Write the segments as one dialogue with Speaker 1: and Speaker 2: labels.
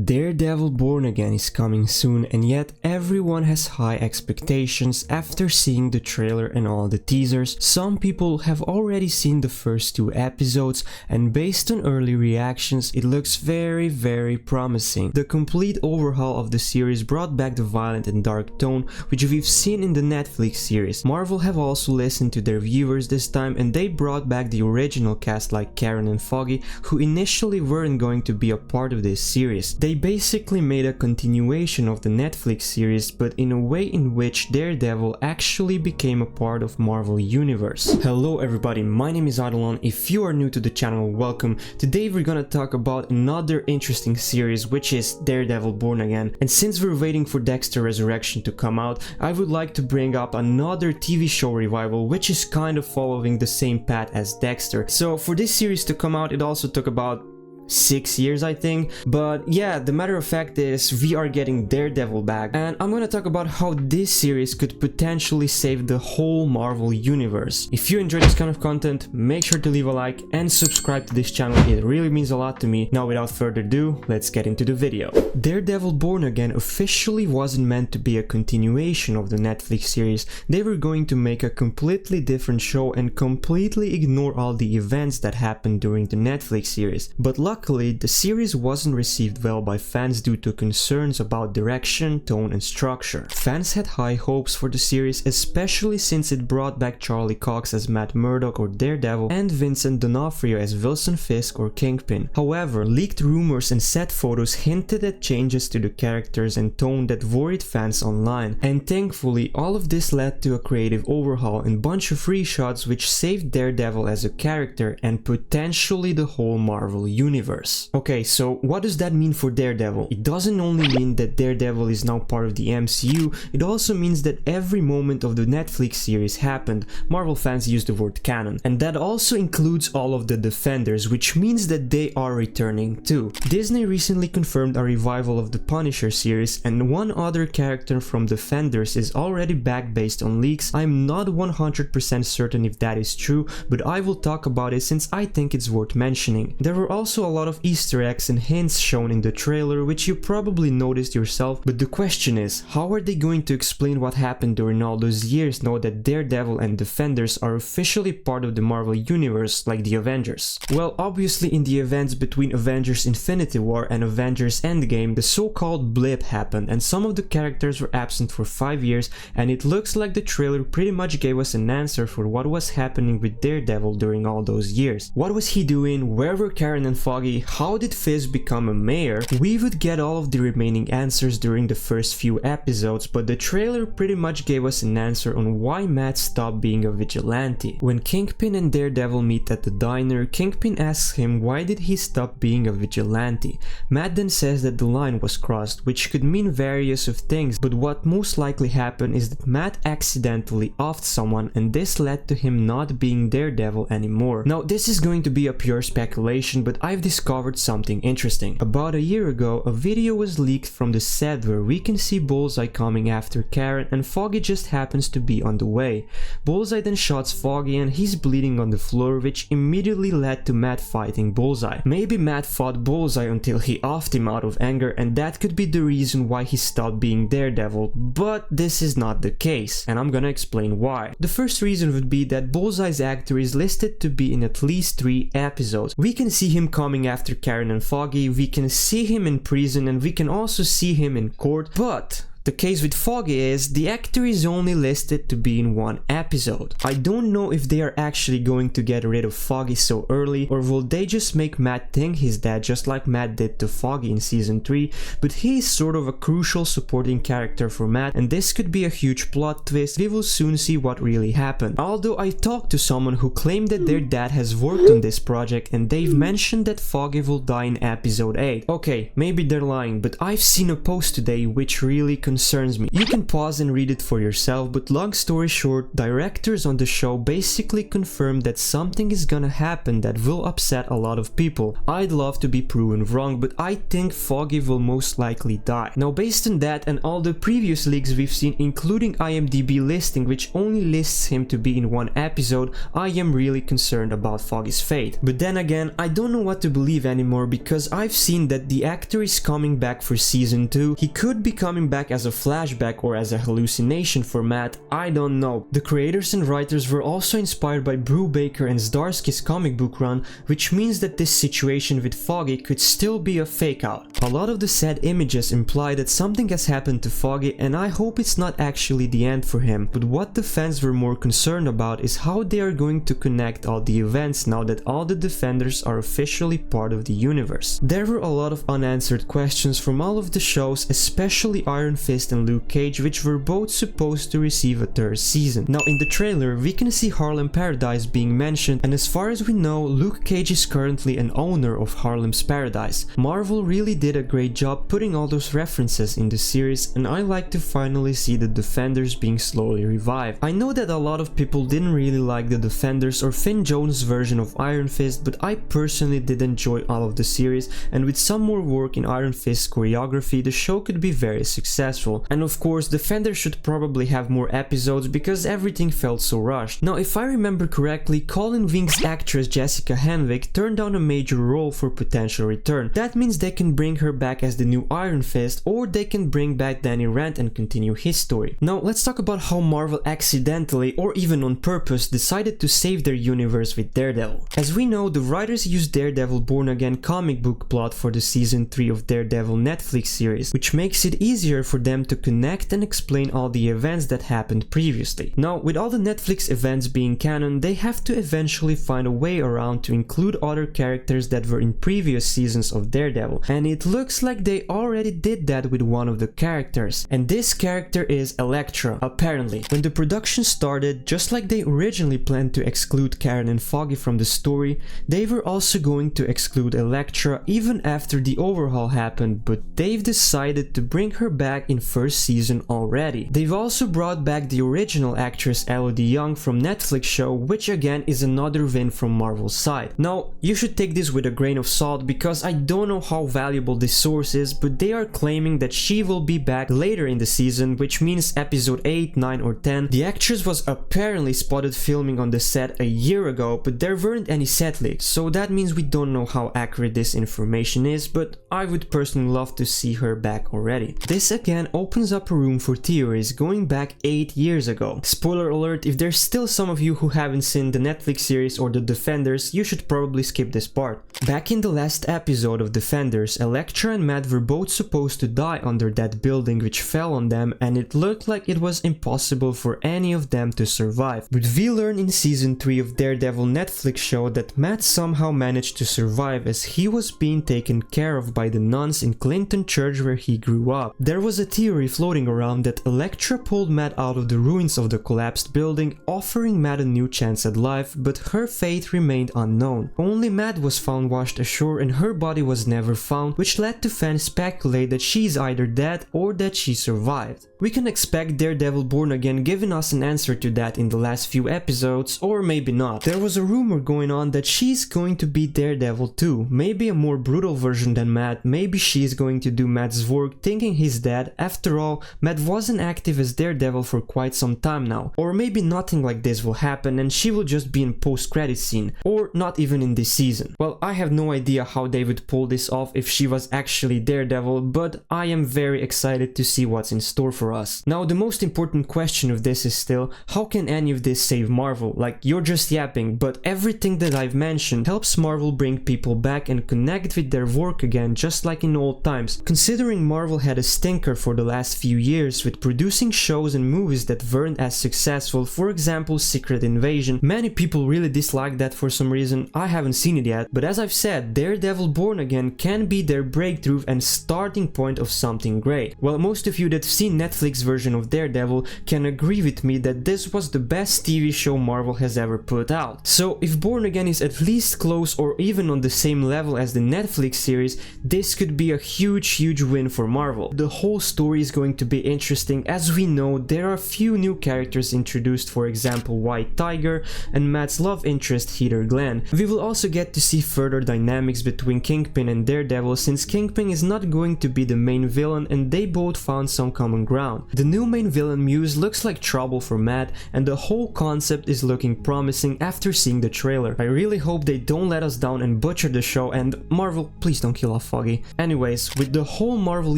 Speaker 1: Daredevil Born Again is coming soon, and yet everyone has high expectations after seeing the trailer and all the teasers. Some people have already seen the first 2 episodes, and based on early reactions it looks very promising. The complete overhaul of the series brought back the violent and dark tone which we've seen in the Netflix series. Marvel have also listened to their viewers this time, and they brought back the original cast like Karen and Foggy, who initially weren't going to be a part of this series. They basically made a continuation of the Netflix series, but in a way in which Daredevil actually became a part of Marvel Universe. Hello everybody, my name is Adalon. If you are new to the channel, welcome. Today we're gonna talk about another interesting series, which is Daredevil Born Again. And since we're waiting for Dexter Resurrection to come out, I would like to bring up another TV show revival which is kind of following the same path as Dexter. So for this series to come out, it also took about 6 years, I think. But yeah, the matter of fact is we are getting Daredevil back, and I'm gonna talk about how this series could potentially save the whole Marvel universe. If you enjoy this kind of content, make sure to leave a like and subscribe to this channel, it really means a lot to me. Now without further ado, let's get into the video. Daredevil Born Again officially wasn't meant to be a continuation of the Netflix series. They were going to make a completely different show and completely ignore all the events that happened during the Netflix series. But luckily, the series wasn't received well by fans due to concerns about direction, tone and structure. Fans had high hopes for the series, especially since it brought back Charlie Cox as Matt Murdock or Daredevil and Vincent D'Onofrio as Wilson Fisk or Kingpin. However, leaked rumors and set photos hinted at changes to the characters and tone that worried fans online. And thankfully, all of this led to a creative overhaul and bunch of reshots which saved Daredevil as a character and potentially the whole Marvel universe. Okay, so what does that mean for Daredevil? It doesn't only mean that Daredevil is now part of the MCU, it also means that every moment of the Netflix series happened. Marvel fans use the word canon, and that also includes all of the Defenders, which means that they are returning too. Disney recently confirmed a revival of the Punisher series, and one other character from Defenders is already back based on leaks. I'm not 100% certain if that is true, but I will talk about it since I think it's worth mentioning. There were also a lot of Easter eggs and hints shown in the trailer, which you probably noticed yourself, but the question is, how are they going to explain what happened during all those years now that Daredevil and Defenders are officially part of the Marvel Universe like the Avengers? Well, obviously in the events between Avengers Infinity War and Avengers Endgame, the so-called blip happened and some of the characters were absent for 5 years, and it looks like the trailer pretty much gave us an answer for what was happening with Daredevil during all those years. What was he doing? Where were Karen and Foggy? How did Fisk become a mayor? We would get all of the remaining answers during the first few episodes, but the trailer pretty much gave us an answer on why Matt stopped being a vigilante. When Kingpin and Daredevil meet at the diner, Kingpin asks him why did he stop being a vigilante. Matt then says that the line was crossed, which could mean various of things, but what most likely happened is that Matt accidentally offed someone, and this led to him not being Daredevil anymore. Now this is going to be a pure speculation, but I've discovered something interesting. About a year ago, a video was leaked from the set where we can see Bullseye coming after Karen, and Foggy just happens to be on the way. Bullseye then shots Foggy and he's bleeding on the floor, which immediately led to Matt fighting Bullseye. Maybe Matt fought Bullseye until he offed him out of anger, and that could be the reason why he stopped being Daredevil, but this is not the case, and I'm gonna explain why. The first reason would be that Bullseye's actor is listed to be in at least 3 episodes. We can see him coming after Karen and Foggy, we can see him in prison, and we can also see him in court, but the case with Foggy is the actor is only listed to be in 1 episode. I don't know if they are actually going to get rid of Foggy so early, or will they just make Matt think he's dead just like Matt did to Foggy in season 3, but he is sort of a crucial supporting character for Matt, and this could be a huge plot twist. We will soon see what really happened. Although I talked to someone who claimed that their dad has worked on this project, and they've mentioned that Foggy will die in episode 8. Okay, maybe they're lying, but I've seen a post today which really concerned concerns me. You can pause and read it for yourself, but long story short, directors on the show basically confirmed that something is gonna happen that will upset a lot of people. I'd love to be proven wrong, but I think Foggy will most likely die. Now based on that and all the previous leaks we've seen, including IMDb listing which only lists him to be in one episode, I am really concerned about Foggy's fate. But then again, I don't know what to believe anymore, because I've seen that the actor is coming back for season 2. He could be coming back as a flashback or as a hallucination for Matt, I don't know. The creators and writers were also inspired by Brubaker and Zdarsky's comic book run, which means that this situation with Foggy could still be a fake out. A lot of the sad images imply that something has happened to Foggy, and I hope it's not actually the end for him. But what the fans were more concerned about is how they are going to connect all the events now that all the Defenders are officially part of the universe. There were a lot of unanswered questions from all of the shows, especially Iron Fist and Luke Cage, which were both supposed to receive a third season. Now in the trailer we can see Harlem Paradise being mentioned, and as far as we know, Luke Cage is currently an owner of Harlem's Paradise. Marvel really did a great job putting all those references in the series, and I like to finally see the Defenders being slowly revived. I know that a lot of people didn't really like the Defenders or Finn Jones' version of Iron Fist, but I personally did enjoy all of the series, and with some more work in Iron Fist's choreography, the show could be very successful. And of course, Defenders should probably have more episodes because everything felt so rushed. Now if I remember correctly, Colin Wing's actress Jessica Henwick turned down a major role for potential return. That means they can bring her back as the new Iron Fist, or they can bring back Danny Rand and continue his story. Now let's talk about how Marvel accidentally or even on purpose decided to save their universe with Daredevil. As we know, the writers used Daredevil Born Again comic book plot for the season 3 of Daredevil Netflix series, which makes it easier for them to connect and explain all the events that happened previously. Now with all the Netflix events being canon, they have to eventually find a way around to include other characters that were in previous seasons of Daredevil, and it looks like they already did that with one of the characters, and this character is Elektra, apparently. When the production started, just like they originally planned to exclude Karen and Foggy from the story, they were also going to exclude Elektra even after the overhaul happened, but they've decided to bring her back in first season already. They've also brought back the original actress Elodie Young from Netflix show, which again is another win from Marvel's side. Now you should take this with a grain of salt because I don't know how valuable this source is, but they are claiming that she will be back later in the season, which means episode 8, 9 or 10. The actress was apparently spotted filming on the set a year ago, but there weren't any set leaks, so that means we don't know how accurate this information is, but I would personally love to see her back already. This again opens up a room for theories going back 8 years ago. Spoiler alert, if there's still some of you who haven't seen the Netflix series or the Defenders, you should probably skip this part. Back in the last episode of Defenders, Elektra and Matt were both supposed to die under that building which fell on them, and it looked like it was impossible for any of them to survive. But we learn in season 3 of Daredevil Netflix show that Matt somehow managed to survive as he was being taken care of by the nuns in Clinton Church where he grew up. There was a theory floating around that Elektra pulled Matt out of the ruins of the collapsed building, offering Matt a new chance at life, but her fate remained unknown. Only Matt was found washed ashore and her body was never found, which led to fans speculate that she's either dead or that she survived. We can expect Daredevil Born Again giving us an answer to that in the last few episodes, or maybe not. There was a rumor going on that she's going to be Daredevil too, maybe a more brutal version than Matt. Maybe she's going to do Matt's work thinking he's dead. After all, Matt wasn't active as Daredevil for quite some time now. Or maybe nothing like this will happen and she will just be in post-credit scene, or not even in this season. Well, I have no idea how they would pull this off if she was actually Daredevil, but I am very excited to see what's in store for us. Now the most important question of this is still, how can any of this save Marvel? Like, you're just yapping, but everything that I've mentioned helps Marvel bring people back and connect with their work again, just like in old times. Considering Marvel had a stinker for the last few years with producing shows and movies that weren't as successful, for example Secret Invasion, many people really dislike that for some reason. I haven't seen it yet, but as I've said, Daredevil Born Again can be their breakthrough and starting point of something great. Well, most of you that've seen Netflix version of Daredevil can agree with me that this was the best TV show Marvel has ever put out. So if Born Again is at least close or even on the same level as the Netflix series, this could be a huge win for Marvel. The whole story is going to be interesting, as we know there are few new characters introduced, for example White Tiger and Matt's love interest Heather Glenn. We will also get to see further dynamics between Kingpin and Daredevil, since Kingpin is not going to be the main villain and they both found some common ground. The new main villain Muse looks like trouble for Matt, and the whole concept is looking promising after seeing the trailer. I really hope they don't let us down and butcher the show, and Marvel, please don't kill off Foggy. Anyways, with the whole Marvel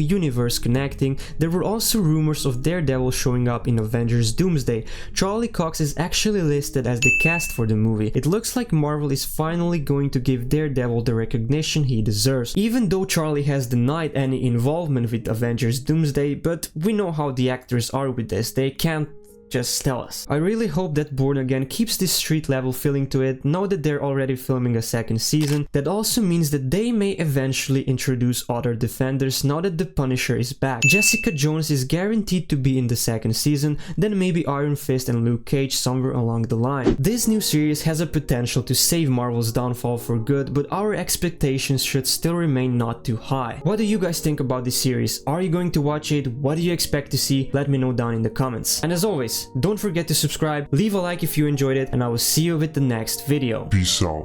Speaker 1: universe connecting, there were also rumors of Daredevil showing up in Avengers Doomsday. Charlie Cox is actually listed as the cast for the movie. It looks like Marvel is finally going to give Daredevil the recognition he deserves, even though Charlie has denied any involvement with Avengers Doomsday, but we know how the actors are with this, they can't just tell us. I really hope that Born Again keeps this street level feeling to it now that they're already filming a second season. That also means that they may eventually introduce other Defenders now that the Punisher is back. Jessica Jones is guaranteed to be in the second season, then maybe Iron Fist and Luke Cage somewhere along the line. This new series has a potential to save Marvel's downfall for good, but our expectations should still remain not too high. What do you guys think about this series? Are you going to watch it? What do you expect to see? Let me know down in the comments. And as always, don't forget to subscribe, leave a like if you enjoyed it, and I will see you with the next video.
Speaker 2: Peace out.